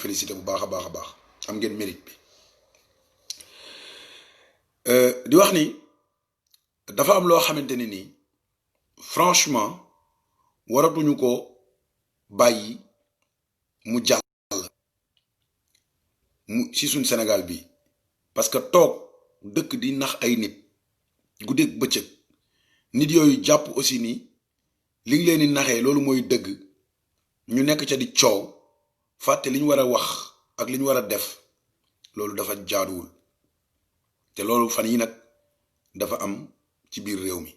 féliciter bu baax a baax a baax am ngeen mérite bi di wax ni dafa am loo xamante ni nii franchement waratuñu ko bàyyi mu jàll mu ci suñ Sénégal bi parce que toog dëkk di nax ay nit guddeeg bëccëg nit yooyu jàpp aussi ni li ngi leen di naxee loolu mooy dëgg ñu nekk ca di coow fàtte li ñu war a wax ak li ñu war a def loolu dafa jaaduwul te loolu fan yi nag dafa am ci biir réew mi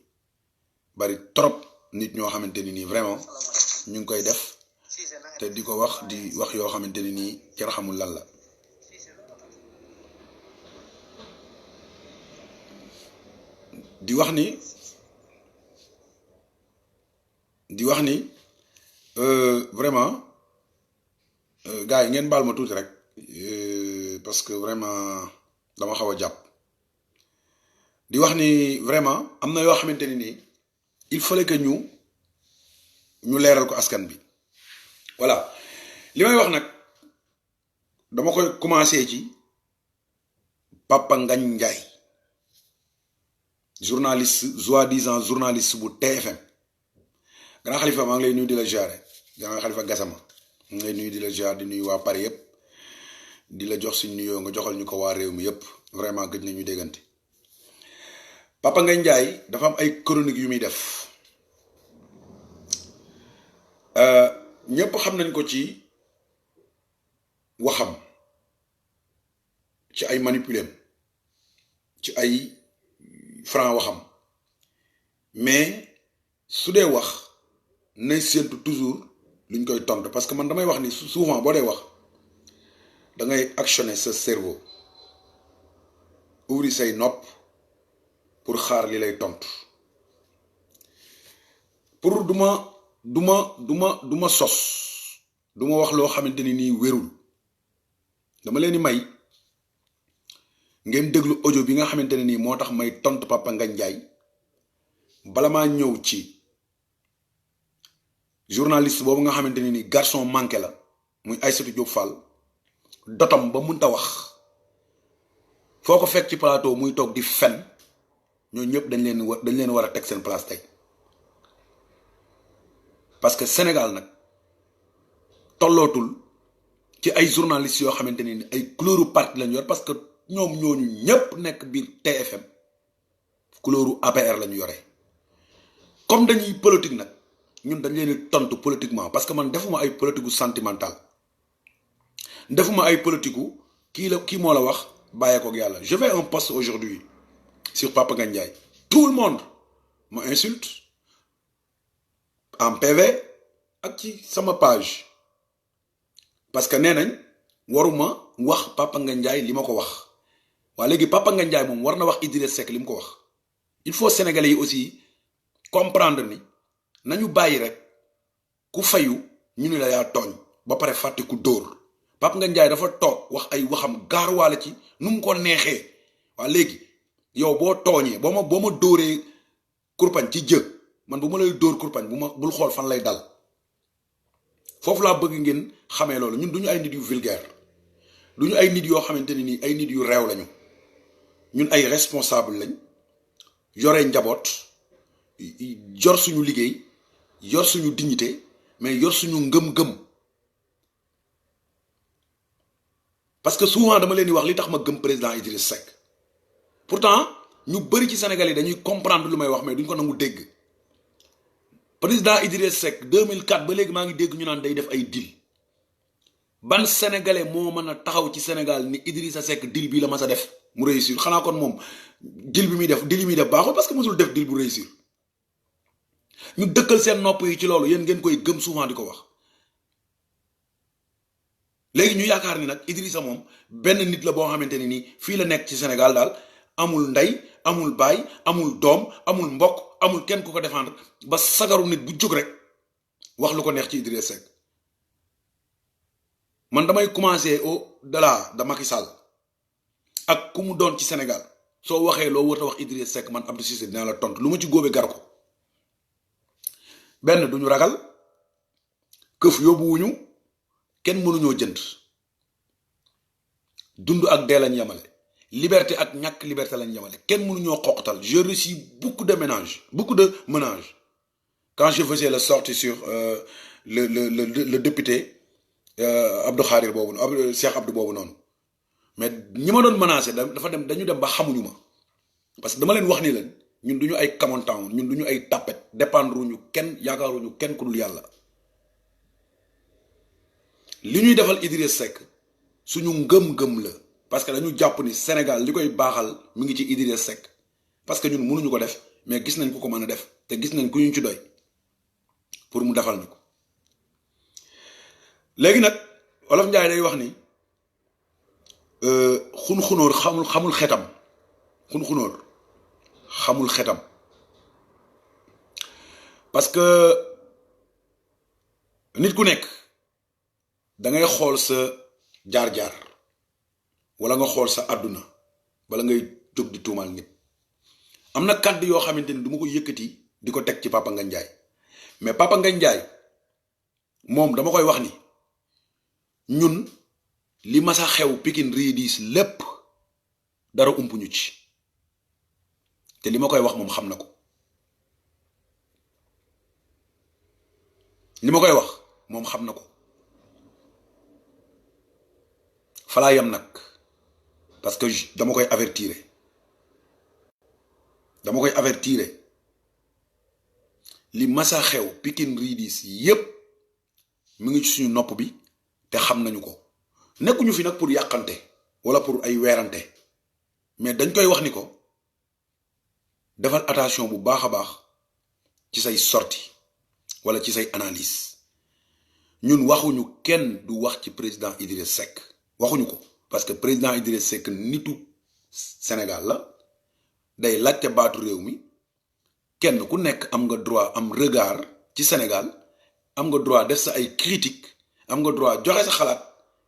bari trop nit ñoo xamante ni nii vraiment ñu ngi koy def te di ko wax di wax yoo xamante ni nii kenn xamul lan la di wax ni vraiment gars yi ngeen baal ma tuuti rek parce que vraiment dama xaw a jàpp di wax ni vraiment am na yoo xamante ni nii il fallait que ñu leeral ko askan bi voilà li may wax nag dama koy commencer ci Papa Ngagne Ndiaye journaliste soi-disant journaliste bu TFM Grand Khalifa maa ngi lay nuyu di la jaare Grand Khalifa Gassama maa ngi lay nuyu di la jaar di nuyu waa Paris yëpp di la jox suñ nuyoo nga joxal ñu ko waa réew mi yëpp vraiment gëj nañu déggante Papa Ngagne Ndiaye dafa am ay chronique yu muy def ñëpp xam nañ ko ci waxam ci ay manipulem ci ay franc waxam mais su dee wax nay séentu toujours luñ koy tontu parce que man damay wax ni souvent boo dee wax da ngay actionner sa cerveau ouvrir say nopp pour xaar li lay tontu pour duma sos duma wax loo xamante ni nii wérul dama leen di may ngeen déglu audio bi nga xamante ne nii moo tax may tontu Papa Ngagne Ndiaye bala maa ñëw ci journaliste boobu nga xamante ne nii garçon manqué la muy Aïssatou Diop Fall dotam ba munta wax foo ko fekk ci plateau muy toog di fen ñoo ñëpp dañ leen war a teg seen place tey parce que Sénégal nag tollootul ci ay journalistes yoo xamante ne ni ay couleuru parti lañu yor parce que ñoom ñooñu ñëpp nekk biir TFM couleuru APR lañu yore comme dañuy politique nag ñun dañ leen di tontu politiquement parce que man defuma ay politique gu sentimental defuma ay politique gu kii moo la wax bàyyeekook yàlla je fais un post aujourd'hui sur Papa Ngagne Ndiaye tout le monde ma insulte en PV ak ci sama page parce que nee nañ waruma wax Papa Ngagne Ndiaye li ma ko wax waa léegi Papa Ngagne Ndiaye moom war na wax Idriss Seck li mu ko wax il faut sénégalais yi aussi comprendre ni nañu bàyyi rek ku fayu ñu ne la yaa tooñ ba pare fàtte ku dóor Papa Ngagne Ndiaye dafa toog wax ay waxam gaaruwaale ci nu mu ko neexee waa léegi yow boo tooñee boo ma dóoree kurpañ ci jë man bu ma lay dóor kurpañ bul xool fan lay dal foofu laa bëgg ngeen xamee loolu ñun duñu ay nit yu vulgaire duñu ay nit yoo xamante ne nii ay nit yu réew lañu ñun ay responsable lañ yore njaboot yor suñu liggéey yor suñu dignité mais yor suñu ngëm-ngëm parce que souvent dama leen di wax li tax ma gëm président Idriss Seck pourtant ñu bëri ci Sénégal yi dañuy comprendre lu may wax mais duñ ko nangu dégg président Idriss Seck 2004 ba léegi maa ngi dégg ñu naan day def ay deal ban sénégalais moo mën a taxaw ci Sénégal ni Idrissa Seck deal bii la mas a def mu réussir xanaa kon moom deal yi muy def baaxul parce que mosul def deal bu réussir ñu dëkkal seen nopp yi ci loolu yéen ngeen koy gëm souvent di ko wax léegi ñu yaakaar ni nag Idrissa moom benn nit la boo xamante ne nii fii la nekk ci Sénégal daal amul ndey amul baay amul doom amul mbokk amul kenn ku ko défendre ba sagaru nit bu jóg rek wax lu ko neex ci Idrissa Seck man damay commencer au-delà de Macky Sall ak ku mu doon ci Sénégal soo waxee loo war a wax Idrissa Seck man Abdou Cissé dinaa la tontu lu ma ci góobee gar ko benn duñu ragal këf yóbbuwuñu kenn mënuñoo jënd dund ak dee lañ yemale liberté ak ñàkk liberté lañ yemale kenn mënu ñoo xoqatal. Je reçus beaucoup de menaces quand je faisais la sortie sur le député Abdou Khadir boobu Cheikh Abdou boobu noonu mais ñi ma doon menacé dañu dem ba xamuñu ma parce que dama leen wax ni leen ñun duñu ay kamontan ñun duñu ay tapet dépendre ñu kenn yaakaaruñu kenn ku dul yàlla. li ñuy defal Idriss Seck suñu ngëm-ngëm la parce que dañu jàpp ni Sénégal li koy baaxal mi ngi ci Idriss Seck parce que ñun mënuñu ko def mais gis nañ ku ko mën a def te gis nañ ku ñu ci doy pour mu defal ñu ko. léegi nag Olof Njaay day wax ni xun-xunóor xamul xetam xun-xunóor xamul xetam parce que nit ku nekk da ngay xool sa jaar-jaar wala nga xool sa àdduna bala ngay jóg di tuumal nit. am na kàddu yoo xamante ni du ma ko yëkkati di ko teg ci Papa Ngagne Ndiaye mais Papa Ngagne Ndiaye moom dama koy wax ni ñun li masa xew Pikine Ridis lépp dara umpuñu ci te li ma koy wax moom xam na ko. li ma koy wax moom xam na ko falaa yam nag parce que dama koy avertir li masa xew Pikine Ridis yépp mu ngi ci suñu nopp bi te xam nañu ko. nekkuñu fi nag pour yàqante wala pour ay weerante mais dañ koy wax ni ko defal attention bu baax a baax ci say sortie wala ci say analyse. ñun waxuñu kenn du wax ci président Idriss Seck waxuñu ko parce que président Idriss Seck nitu Sénégal la day laajte baatu réew mi kenn ku nekk am nga droit am regard ci Sénégal am nga droit def sa ay critique am nga droit joxe sa xalaat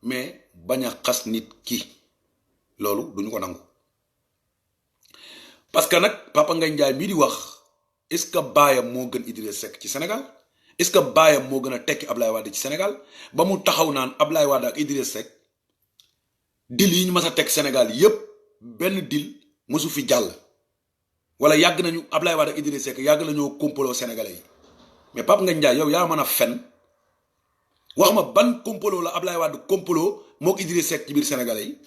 mais bañ a xas nit ki loolu duñu ko nangu. parce que nag Papa Ngagne Ndiaye bii di wax est-ce que baayam moo gën Idriss Seck ci Sénégal est-ce que baayam moo gën a tekki Ablaye Wade ci Sénégal ba mu taxaw naan Ablaye Wade ak Idriss Seck dil yi ñu mas a teg Sénégal yépp benn dil mësu fi jàll wala yàgg nañu Ablaye Wade ak Idriss Seck yàgg nañoo complot Sénégalais yi mais Papa Ngagne Ndiaye yow yaa mën a fen wax ma ban complot la Ablaye Wade complot mook Idriss Seck ci biir Sénégalais yi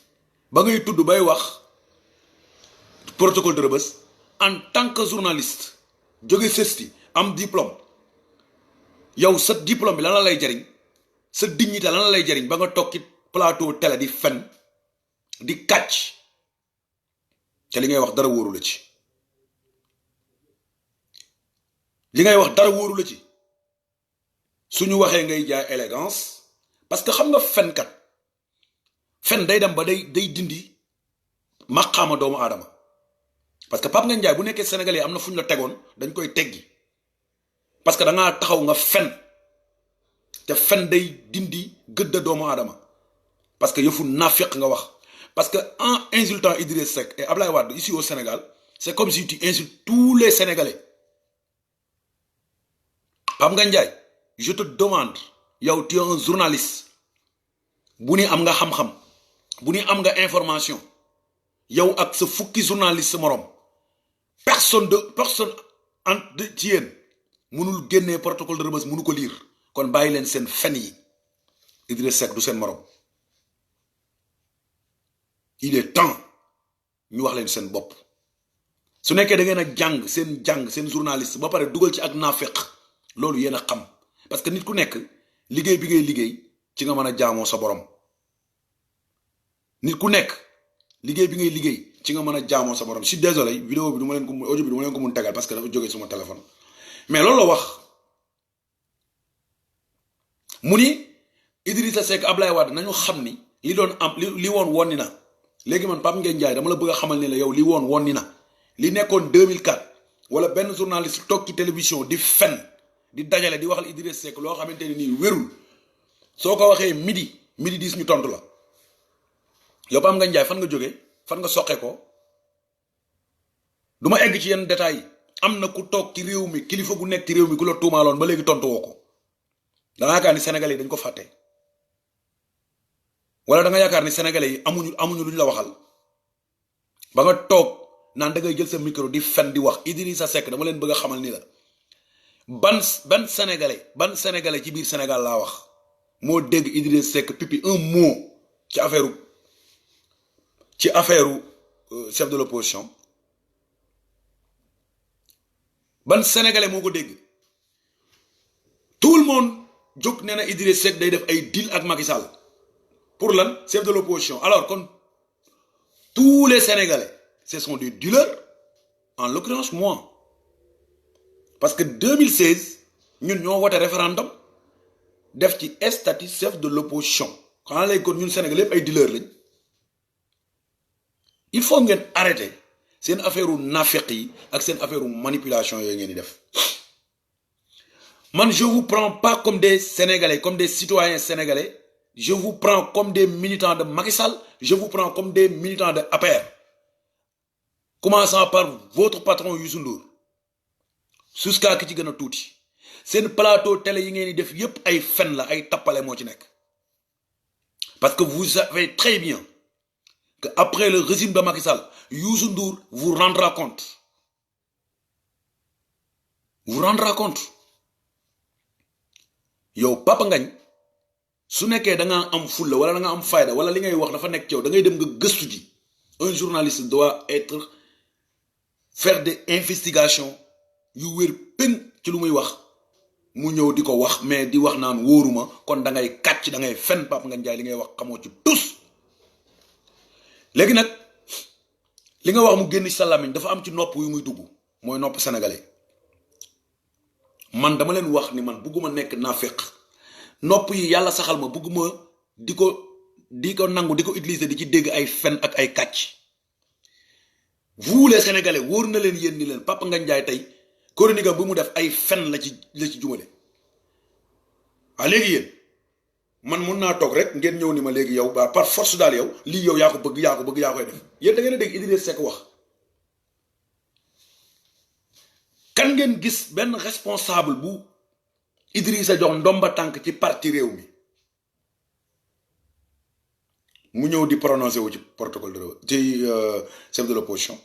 ba ngay tudd bay wax protocole de Rebeuss en tant que journaliste jóge CESTI am diplôme. yow sa diplôme bi lan la lay jariñ sa dignité lan la lay jariñ ba nga toog ci plateau télé di fen di kàcc te li ngay wax dara wóoru la ci suñu waxee ngay jaay élégance parce que xam nga fenkat fen day dem ba day dindi maqaama doomu aadama parce que Pape Ngagne Ndiaye bu nekkee Sénégalais am na fu ñu la tegoon dañ koy teggi parce que da ngaa taxaw nga fen te fen day dindi gëdd doomu aadama parce que yëfu nafiq nga wax parce que en insultant Idriss Seck et Ablaye Wade ici au Sénégal c'est comme si tu insultes tous les Sénégalais. Pape Ngagne Ndiaye je te demande yow tu es un journaliste bu ni am nga xam-xam bu ni am nga information yow ak sa fukki journaliste morom personne ci yéen mënul génnee protocole de Rebeuss mënu ko lire kon bàyyi leen seen fen yi. Idriss Seck du seen morom il est temps ñu wax leen seen bopp su nekkee da ngeen a jàng seen journaliste ba pare dugal ci ak naafeq loolu yéen a xam parce que nit ku nekk liggéey bi ngay liggéey ci nga mën a jaamoo sa borom. nit ku nekk liggéey bi ngay liggéey ci nga mën a jaamoo sa borom. je suis désolé vidéo bi audio bi du ma leen ko mun tegal parce que dafa jógee suma téléphone mais loolu la wax mu ni Idrissa Seck Ablaye Wade nañu xam ni li doon am li woon wonni na léegi man Pape Ngagne Ndiaye dama la bëgg a xamal ni la yow li woon wonni na li nekkoon 2004 wala benn journaliste toog ci télévision di fen di dajale di waxal Idrissa Seck loo xamante ni nii wérul soo ko waxee midi 10 ñu tontu la yow Pape Ngagne Ndiaye fan nga jógee fan nga soqee ko du ma egg ci yenn détails yi am na ku toog ci réew mi kilifa gu nekk ci réew mi ku la tuumaaloon ba léegi tontu woo ko danaa kaa ni Sénégalais yi dañ ko fàtte wala da nga yaakaar ni sénégalais yi amuñu luñ la waxal ba nga toog naan da ngay jël sa micro di fen di wax Idrissa Seck dama leen bëgg a xamal ni la ban sénégalais ci biir Sénégal laa wax moo dégg Idrissa Seck pipi un mot ci affaire chef de l'opposition ban sénégalais moo ko dégg. Tout le monde jóg nee na Idrissa Seck day def ay deal ak Macky Sall pour lan chef de l'opposition alors kon tous les sénégalais ce sont des dealers en l'occurrence moi parce que 2016 ñun ñoo voté référendum def ci statut chef de l'opposition xanaa léegi kon ñun sénégalais yëpp ay dealers lañ il faut ngeen arrêter seen affaire u naafeq yi ak seen affaire u manipulation yooyu ngeen di def. Man, je vous prends pas comme des Sénégalais, comme des citoyens sénégalais. Je vous prends comme des militants de Macky Sall. Je vous prends comme des militants de APR. Commençant par votre patron Youssou Ndour. Jusqu'à ki ci gën a tuuti. Seen plateau télé yi ngeen di def yépp ay fen la ay tappale moo ci nekk. Parce que vous savez très bien que après le régime de Macky Sall, Youssou Ndour vous rendra compte. Vous rendra compte. Yow Papa Ngagne su nekkee da nga am fulla wala da nga am fayda wala li ngay wax dafa nekk ci yow da ngay dem nga gëstu ji. Un journaliste doit faire des investigations yu wér péng ci lu muy wax mu ñëw di ko wax mais di wax naan wóoruma kon da ngay kàcc da ngay fen Papa Ngagne Ndiaye li ngay wax xamoo ci tus. Léegi nag li nga wax mu génn ci sa làmmiñ dafa am ci nopp yu muy dugg mooy nopp sénégalais. Man dama leen wax ni man bugguma nekk naafeq nopp yi yàlla saxal ma bugguma di ko nangu di ko utiliser di ci dégg ay fen ak ay kàcc. Vous les sénégalais wóor na leen yéen ni leen Papa Ngagne Ndiaye tey chronique bu mu def ay fen la ci jumale. waaw léegi yéen man mun naa toog rek ngeen ñëw ni ma léegi yow ba par force daal yow lii yow yaa ko bëgg yaa koy def yéen da ngeen a dégg Idrissa Seck wax. Kan ngeen gis benn responsable bu Idrissa jox ndomba tànk ci parti réew mi mu ñëw di prononcer wu ci protocole de ci chef de l'opposition